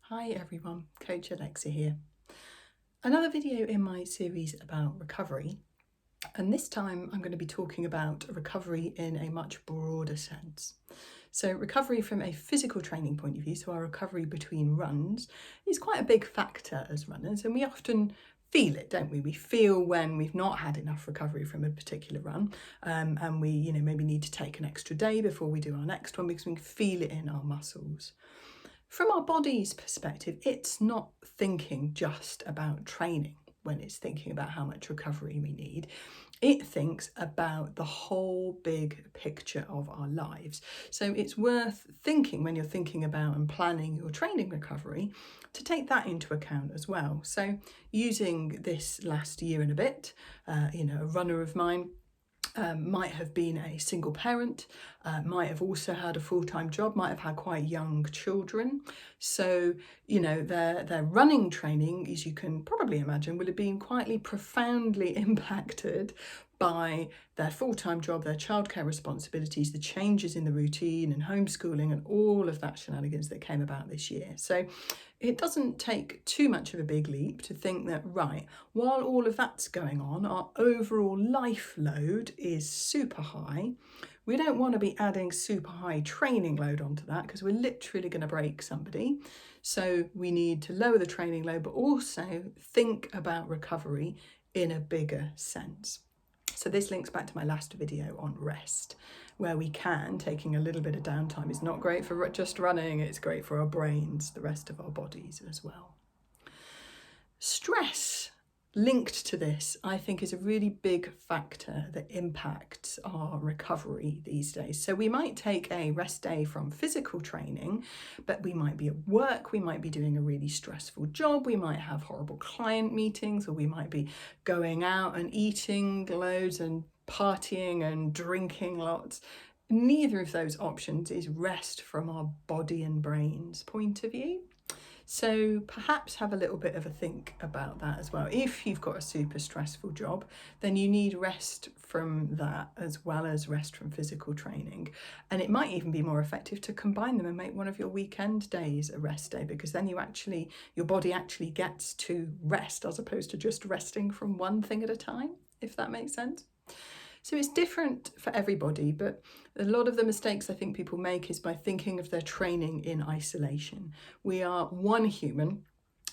Hi everyone, Coach Alexa here. Another video in my series about recovery, and this time I'm going to be talking about recovery in a much broader sense. So recovery from a physical training point of view, so our recovery between runs, is quite a big factor as runners, and we often feel it, don't we? We feel when we've not had enough recovery from a particular run, and we maybe need to take an extra day before we do our next one because we can feel it in our muscles. From our body's perspective, it's not thinking just about training when it's thinking about how much recovery we need. It thinks about the whole big picture of our lives. So it's worth thinking when you're thinking about and planning your training recovery to take that into account as well. So using this last year and a bit, a runner of mine might have been a single parent, might have also had a full-time job, might have had quite young children. So, their running training, as you can probably imagine, would have been quite profoundly impacted by their full-time job, their childcare responsibilities, the changes in the routine and homeschooling and all of that shenanigans that came about this year. So it doesn't take too much of a big leap to think that, right, while all of that's going on, our overall life load is super high. We don't want to be adding super high training load onto that because we're literally going to break somebody. So we need to lower the training load, but also think about recovery in a bigger sense. So this links back to my last video on rest, where taking a little bit of downtime is not great for just running, it's great for our brains, the rest of our bodies as well. Stress linked to this, I think, is a really big factor that impacts our recovery these days. So we might take a rest day from physical training, but we might be at work, we might be doing a really stressful job, we might have horrible client meetings, or we might be going out and eating loads and partying and drinking lots. Neither of those options is rest from our body and brain's point of view. So perhaps have a little bit of a think about that as well. If you've got a super stressful job, then you need rest from that as well as rest from physical training. And it might even be more effective to combine them and make one of your weekend days a rest day, because then your body actually gets to rest as opposed to just resting from one thing at a time, if that makes sense. So it's different for everybody, but a lot of the mistakes I think people make is by thinking of their training in isolation. We are one human.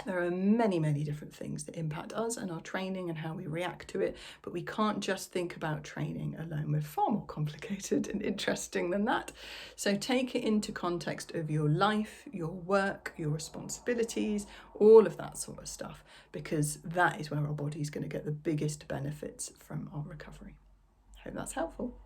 There are many, many different things that impact us and our training and how we react to it, but we can't just think about training alone. We're far more complicated and interesting than that. So take it into context of your life, your work, your responsibilities, all of that sort of stuff, because that is where our body is going to get the biggest benefits from our recovery. Hope that's helpful.